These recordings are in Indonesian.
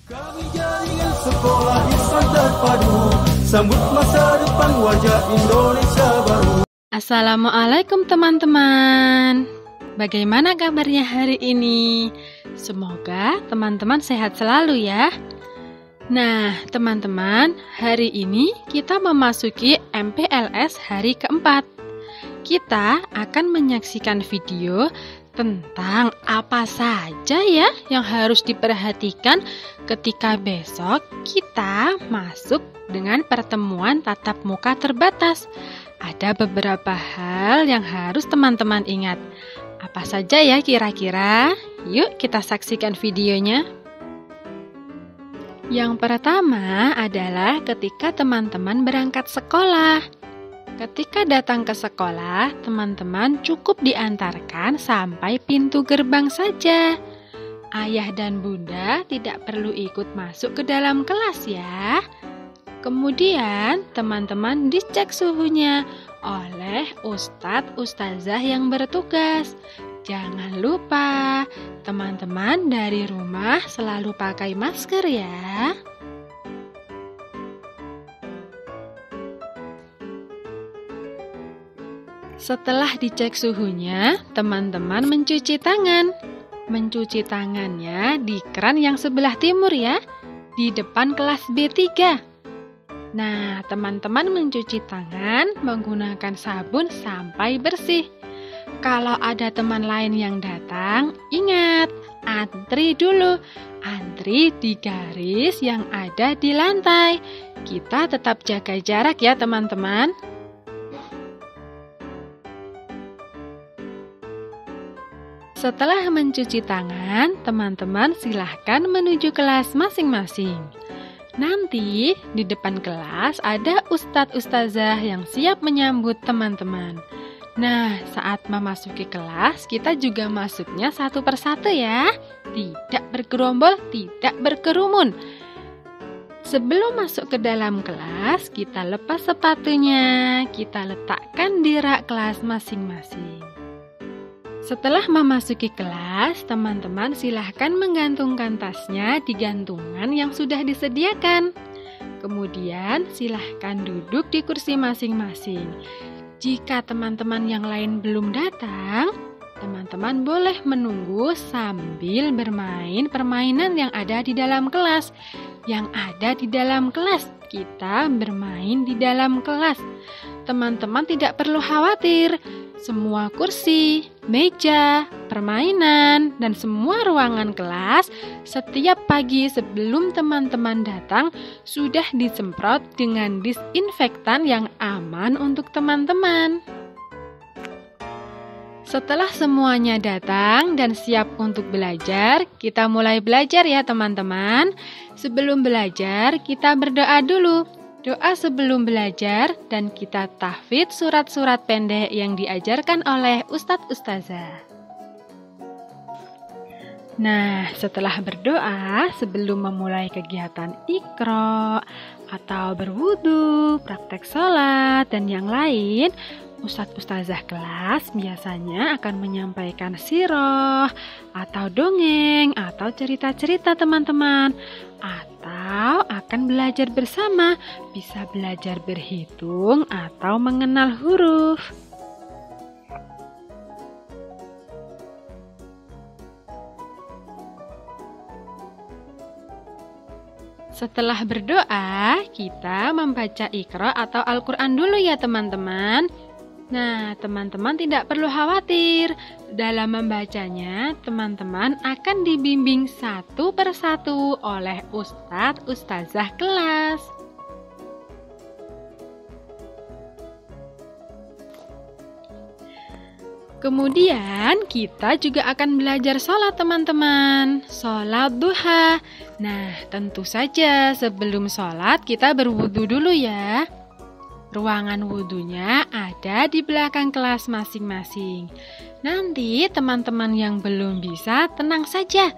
Kami jaringan sekolah Islam terpadu, sambut masa depan wajah Indonesia baru. Assalamualaikum teman-teman. Bagaimana kabarnya hari ini? Semoga teman-teman sehat selalu ya. Nah, teman-teman, hari ini kita memasuki MPLS hari keempat. Kita akan menyaksikan video tentang apa saja ya yang harus diperhatikan ketika besok kita masuk dengan pertemuan tatap muka terbatas. Ada beberapa hal yang harus teman-teman ingat. Apa saja ya kira-kira? Yuk kita saksikan videonya. Yang pertama adalah ketika teman-teman berangkat sekolah. Ketika datang ke sekolah, teman-teman cukup diantarkan sampai pintu gerbang saja. Ayah dan bunda tidak perlu ikut masuk ke dalam kelas ya. Kemudian, teman-teman dicek suhunya oleh ustadz ustazah yang bertugas. Jangan lupa, teman-teman dari rumah selalu pakai masker ya. Setelah dicek suhunya, teman-teman mencuci tangan. Mencuci tangannya di keran yang sebelah timur ya, di depan kelas B3. Nah, teman-teman mencuci tangan menggunakan sabun sampai bersih. Kalau ada teman lain yang datang, ingat, antri dulu. Antri di garis yang ada di lantai. Kita tetap jaga jarak ya teman-teman. Setelah mencuci tangan, teman-teman silahkan menuju kelas masing-masing. Nanti di depan kelas ada ustadz ustazah yang siap menyambut teman-teman. Nah, saat memasuki kelas, kita juga masuknya satu persatu ya. Tidak bergerombol, tidak berkerumun. Sebelum masuk ke dalam kelas, kita lepas sepatunya, kita letakkan di rak kelas masing-masing. Setelah memasuki kelas, teman-teman silahkan menggantungkan tasnya di gantungan yang sudah disediakan. Kemudian silahkan duduk di kursi masing-masing. Jika teman-teman yang lain belum datang, teman-teman boleh menunggu sambil bermain permainan yang ada di dalam kelas. Yang ada di dalam kelas, kita bermain di dalam kelas. Teman-teman tidak perlu khawatir. Semua kursi, meja, permainan, dan semua ruangan kelas setiap pagi sebelum teman-teman datang sudah disemprot dengan disinfektan yang aman untuk teman-teman. Setelah semuanya datang dan siap untuk belajar, kita mulai belajar ya teman-teman. Sebelum belajar, kita berdoa dulu. Doa sebelum belajar dan kita tahfidz surat-surat pendek yang diajarkan oleh ustadz ustazah. Nah, setelah berdoa, sebelum memulai kegiatan Iqra atau berwudu, praktek sholat, dan yang lain, ustadz ustazah kelas biasanya akan menyampaikan sirah atau dongeng atau cerita-cerita teman-teman, atau akan belajar bersama, bisa belajar berhitung atau mengenal huruf. Setelah berdoa, kita membaca Iqra atau Al-Quran dulu ya teman-teman. Nah, teman-teman tidak perlu khawatir. Dalam membacanya, teman-teman akan dibimbing satu persatu oleh ustadz ustazah kelas. Kemudian kita juga akan belajar sholat teman-teman. Sholat duha. Nah, tentu saja sebelum sholat kita berwudu dulu ya. Ruangan wudhunya ada di belakang kelas masing-masing. Nanti teman-teman yang belum bisa tenang saja,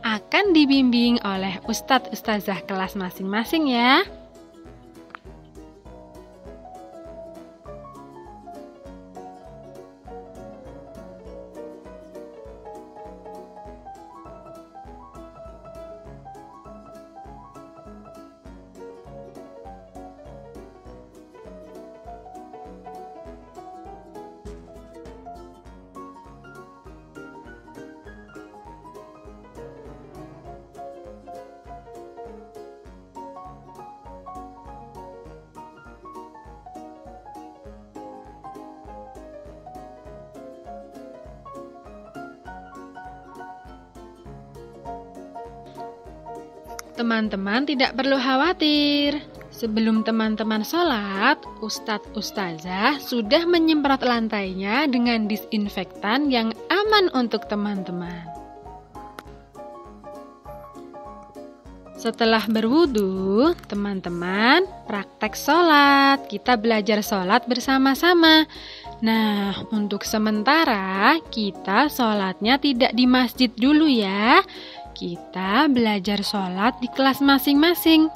akan dibimbing oleh ustadz ustazah kelas masing-masing ya. Teman-teman tidak perlu khawatir. Sebelum teman-teman sholat, Ustadz Ustazah sudah menyemprot lantainya dengan disinfektan yang aman untuk teman-teman. Setelah berwudu, teman-teman praktek sholat. Kita belajar sholat bersama-sama. Nah, untuk sementara kita sholatnya tidak di masjid dulu ya. Kita belajar sholat di kelas masing-masing.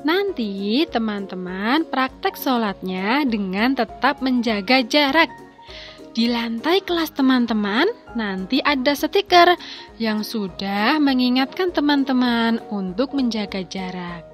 Nanti teman-teman praktek sholatnya dengan tetap menjaga jarak. Di lantai kelas teman-teman nanti ada stiker yang sudah mengingatkan teman-teman untuk menjaga jarak.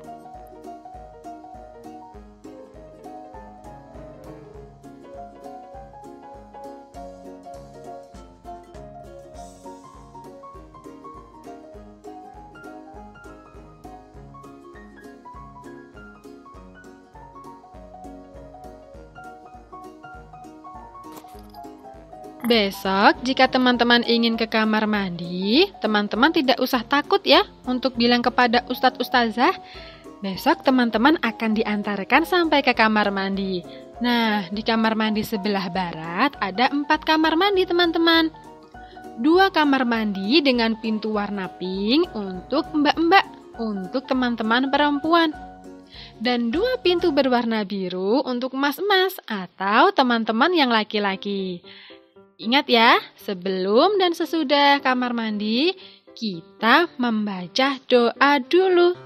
Besok, jika teman-teman ingin ke kamar mandi, teman-teman tidak usah takut ya untuk bilang kepada Ustadz Ustazah. Besok teman-teman akan diantarkan sampai ke kamar mandi. Nah, di kamar mandi sebelah barat ada 4 kamar mandi teman-teman. 2 kamar mandi dengan pintu warna pink untuk mbak-mbak, untuk teman-teman perempuan. Dan 2 pintu berwarna biru untuk mas-mas atau teman-teman yang laki-laki. Ingat ya, sebelum dan sesudah kamar mandi, kita membaca doa dulu.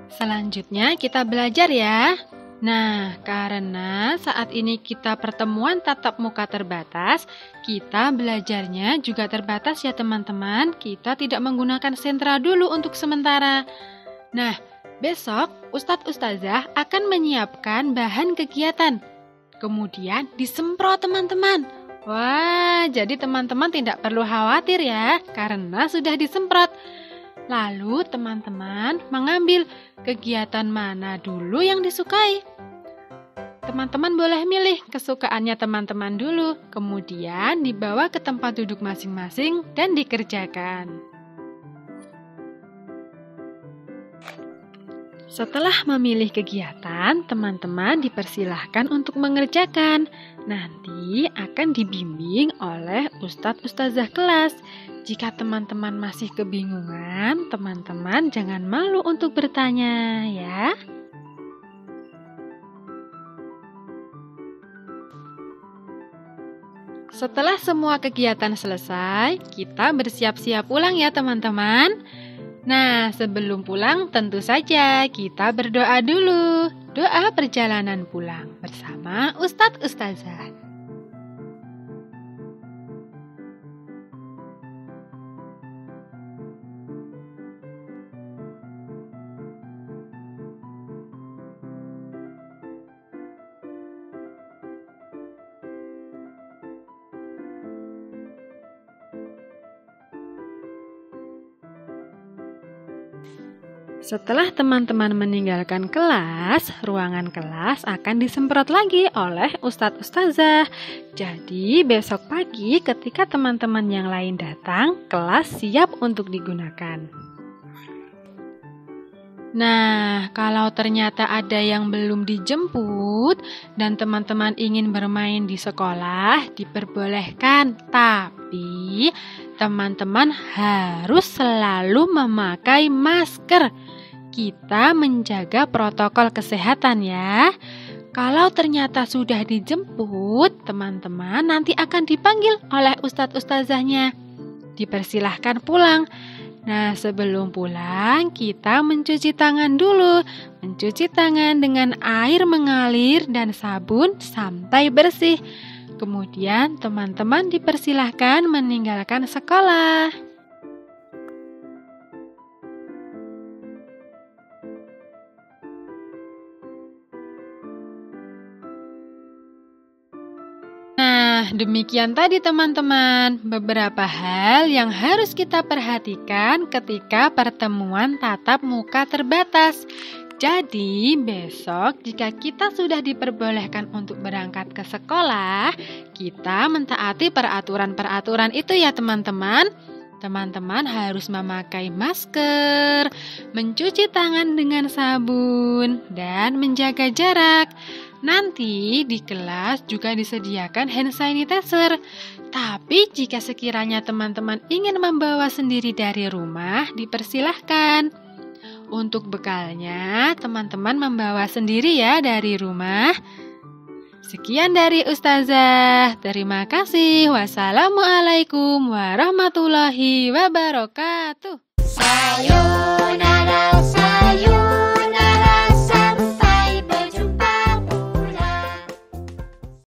Selanjutnya kita belajar ya. Nah, karena saat ini kita pertemuan tatap muka terbatas, kita belajarnya juga terbatas ya teman-teman. Kita tidak menggunakan sentra dulu untuk sementara. Nah, besok Ustadz Ustazah akan menyiapkan bahan kegiatan. Kemudian disemprot teman-teman. Wah, jadi teman-teman tidak perlu khawatir ya, karena sudah disemprot. Lalu teman-teman mengambil kegiatan mana dulu yang disukai. Teman-teman boleh milih kesukaannya teman-teman dulu, kemudian dibawa ke tempat duduk masing-masing dan dikerjakan. Setelah memilih kegiatan, teman-teman dipersilahkan untuk mengerjakan. Nanti akan dibimbing oleh Ustadz Ustazah kelas. Jika teman-teman masih kebingungan, teman-teman jangan malu untuk bertanya ya. Setelah semua kegiatan selesai, kita bersiap-siap pulang ya teman-teman. Nah, sebelum pulang tentu saja kita berdoa dulu. Doa perjalanan pulang bersama Ustadz Ustazah. Setelah teman-teman meninggalkan kelas, ruangan kelas akan disemprot lagi oleh Ustadz Ustazah. Jadi besok pagi ketika teman-teman yang lain datang, kelas siap untuk digunakan. Nah, kalau ternyata ada yang belum dijemput dan teman-teman ingin bermain di sekolah, diperbolehkan. Tapi teman-teman harus selalu memakai masker. Kita menjaga protokol kesehatan ya. Kalau ternyata sudah dijemput, teman-teman nanti akan dipanggil oleh Ustadz Ustazahnya. Dipersilahkan pulang. Nah, sebelum pulang, kita mencuci tangan dulu. Mencuci tangan dengan air mengalir dan sabun sampai bersih. Kemudian, teman-teman dipersilahkan meninggalkan sekolah. Nah, demikian tadi teman-teman, beberapa hal yang harus kita perhatikan ketika pertemuan tatap muka terbatas. Jadi besok jika kita sudah diperbolehkan untuk berangkat ke sekolah, kita mentaati peraturan-peraturan itu ya teman-teman. Teman-teman harus memakai masker, mencuci tangan dengan sabun, dan menjaga jarak. Nanti di kelas juga disediakan hand sanitizer. Tapi jika sekiranya teman-teman ingin membawa sendiri dari rumah, dipersilahkan. Untuk bekalnya, teman-teman membawa sendiri ya dari rumah. Sekian dari Ustazah. Terima kasih. Wassalamualaikum warahmatullahi wabarakatuh. Sayonara.